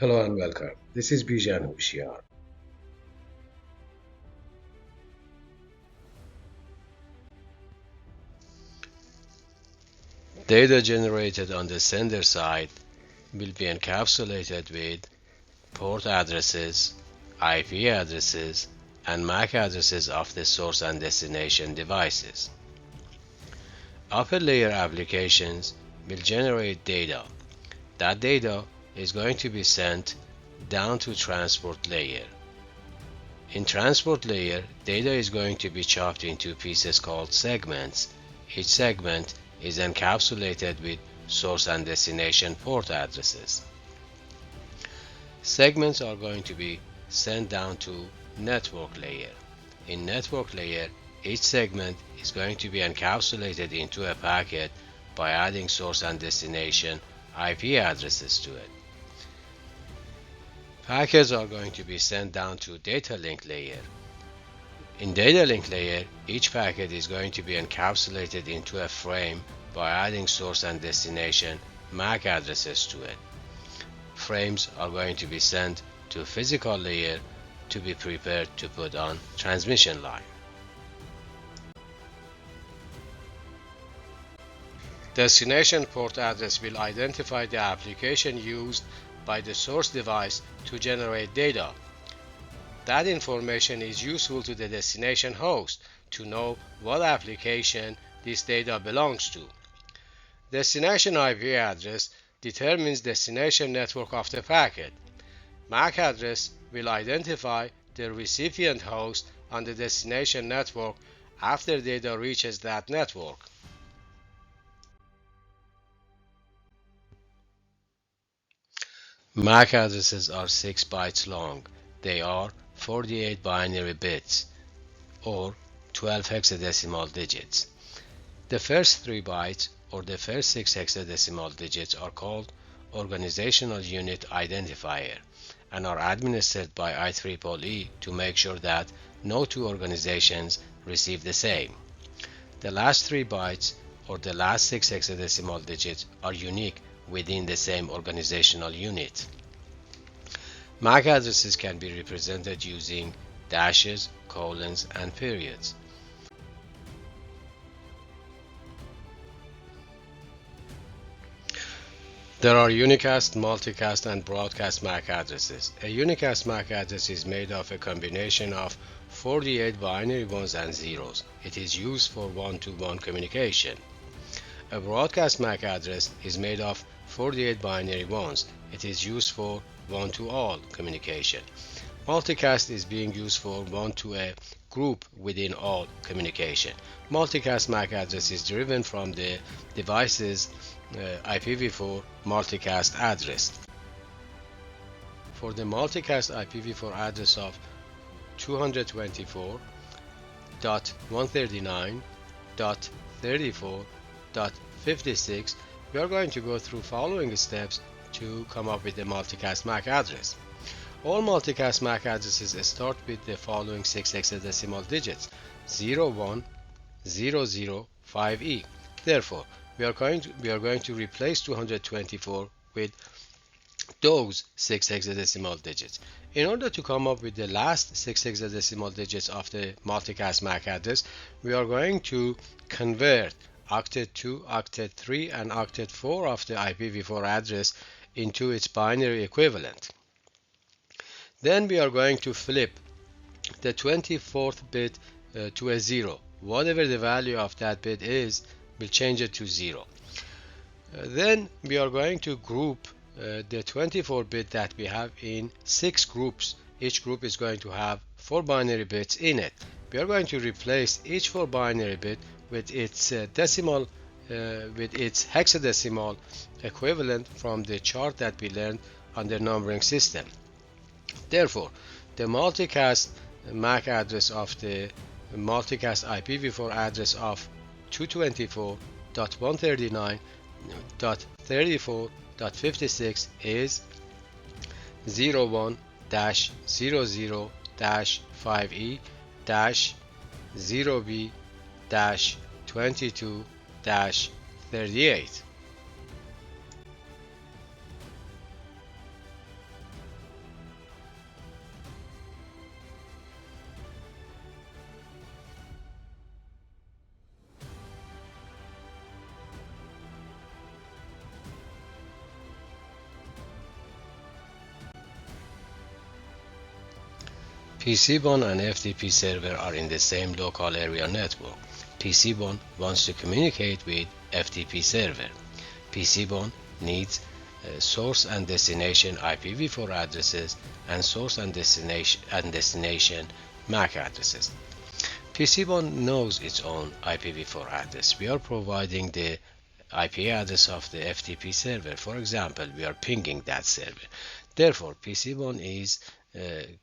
Hello and welcome. This is Bijan Hushiar. Data generated on the sender side will be encapsulated with port addresses, IP addresses, and MAC addresses of the source and destination devices. Upper layer applications will generate data. That data is going to be sent down to transport layer. In transport layer, data is going to be chopped into pieces called segments. Each segment is encapsulated with source and destination port addresses. Segments are going to be sent down to network layer. In network layer, each segment is going to be encapsulated into a packet by adding source and destination IP addresses to it. Packets are going to be sent down to data link layer. In data link layer, each packet is going to be encapsulated into a frame by adding source and destination MAC addresses to it. Frames are going to be sent to physical layer to be prepared to put on transmission line. Destination port address will identify the application used by the source device to generate data. That information is useful to the destination host to know what application this data belongs to. Destination IP address determines destination network of the packet. MAC address will identify the recipient host on the destination network after data reaches that network. MAC addresses are 6 bytes long. They are 48 binary bits or 12 hexadecimal digits. The first 3 bytes or the first 6 hexadecimal digits are called Organizational Unit Identifier and are administered by IEEE to make sure that no two organizations receive the same. The last 3 bytes or the last 6 hexadecimal digits are unique within the same organizational unit. MAC addresses can be represented using dashes, colons, and periods. There are unicast, multicast, and broadcast MAC addresses. A unicast MAC address is made of a combination of 48 binary ones and zeros. It is used for one-to-one communication. A broadcast MAC address is made of 48 binary ones. It is used for one-to-all communication. Multicast is being used for one-to-a group within all communication. Multicast MAC address is driven from the device's IPv4 multicast address. For the multicast IPv4 address of 224.139.34.56, we are going to go through following steps to come up with the multicast MAC address. All multicast MAC addresses start with the following 6 hexadecimal digits 01005E. Therefore, we are going to replace 224 with those 6 hexadecimal digits. In order to come up with the last 6 hexadecimal digits of the multicast MAC address, we are going to convert octet 2, octet 3, and octet 4 of the IPv4 address into its binary equivalent. Then we are going to flip the 24th bit to a 0. Whatever the value of that bit is, we'll change it to 0. Then we are going to group the 24 bit that we have in 6 groups. Each group is going to have 4 binary bits in it. We are going to replace each 4 binary bit with its hexadecimal equivalent from the chart that we learned on the numbering system. Therefore, the multicast MAC address of the multicast IPv4 address of 224.139.34.56 is 01-00-5E-0B-22-38. PCBON and FTP server are in the same local area network. PCBON wants to communicate with FTP server. PCBON needs source and destination IPv4 addresses and source and destination MAC addresses. PCBON knows its own IPv4 address. We are providing the IP address of the FTP server. For example, we are pinging that server. Therefore, PCBON is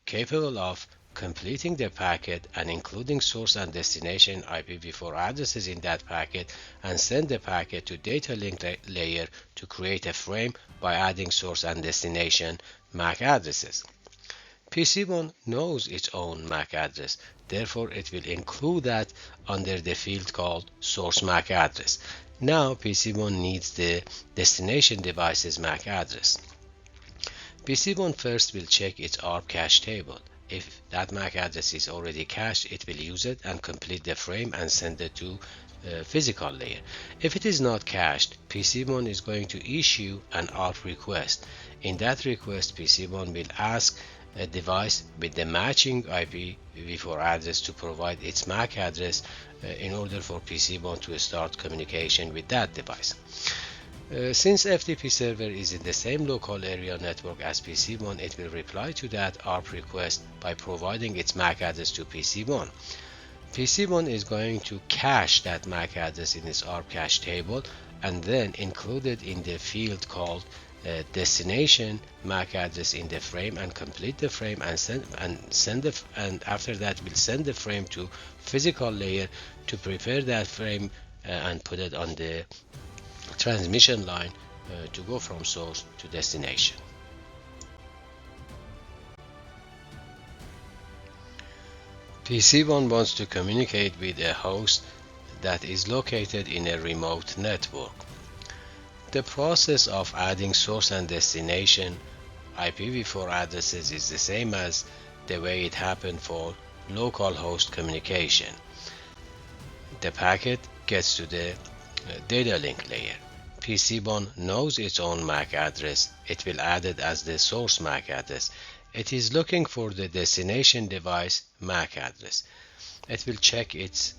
capable of completing the packet and including source and destination IPv4 addresses in that packet and send the packet to data link layer to create a frame by adding source and destination MAC addresses. PCBON knows its own MAC address, therefore it will include that under the field called source MAC address. Now PCBON needs the destination device's MAC address. PCBON first will check its ARP cache table. If that MAC address is already cached, it will use it and complete the frame and send it to physical layer. If it is not cached, PCBON is going to issue an ARP request. In that request, PCBON will ask a device with the matching IPv4 address to provide its MAC address in order for PCBON to start communication with that device. Since FTP server is in the same local area network as PCBON, it will reply to that ARP request by providing its MAC address to PCBON. PCBON is going to cache that MAC address in its ARP cache table and then include it in the field called destination MAC address in the frame and complete the frame and after that we'll send the frame to physical layer to prepare that frame and put it on the transmission line to go from source to destination. PCBON wants to communicate with a host that is located in a remote network. The process of adding source and destination IPv4 addresses is the same as the way it happened for local host communication. The packet gets to the data link layer. PCBON knows its own MAC address. It will add it as the source MAC address. It is looking for the destination device MAC address. It will check its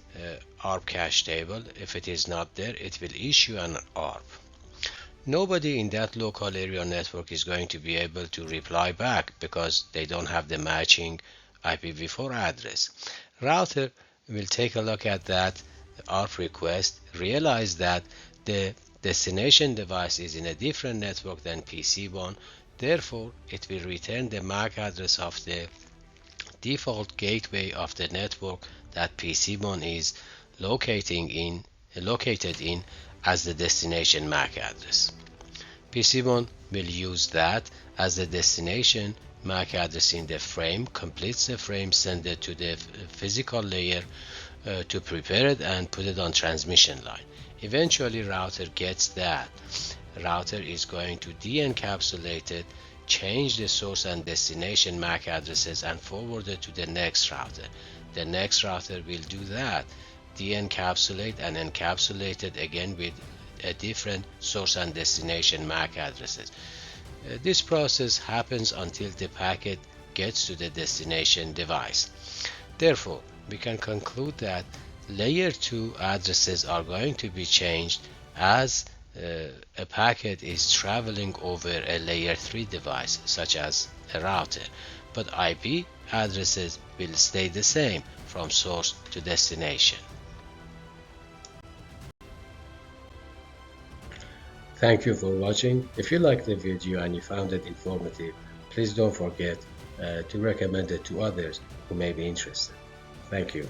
ARP cache table. If it is not there, it will issue an ARP. Nobody in that local area network is going to be able to reply back because they don't have the matching IPv4 address. Router will take a look at that ARP request, realize that the destination device is in a different network than PCBON. Therefore, it will return the MAC address of the default gateway of the network that PCBON is located in as the destination MAC address. PCBON will use that as the destination MAC address in the frame, completes the frame, send it to the physical layer to prepare it and put it on transmission line. Eventually router gets that. Router is going to de-encapsulate it, change the source and destination MAC addresses and forward it to the next router. The next router will do that, de-encapsulate and encapsulate it again with a different source and destination MAC addresses. This process happens until the packet gets to the destination device. Therefore, we can conclude that layer 2 addresses are going to be changed as a packet is traveling over a layer 3 device such as a router, but IP addresses will stay the same from source to destination. Thank you for watching. If you liked the video and you found it informative, please don't forget to recommend it to others who may be interested. Thank you.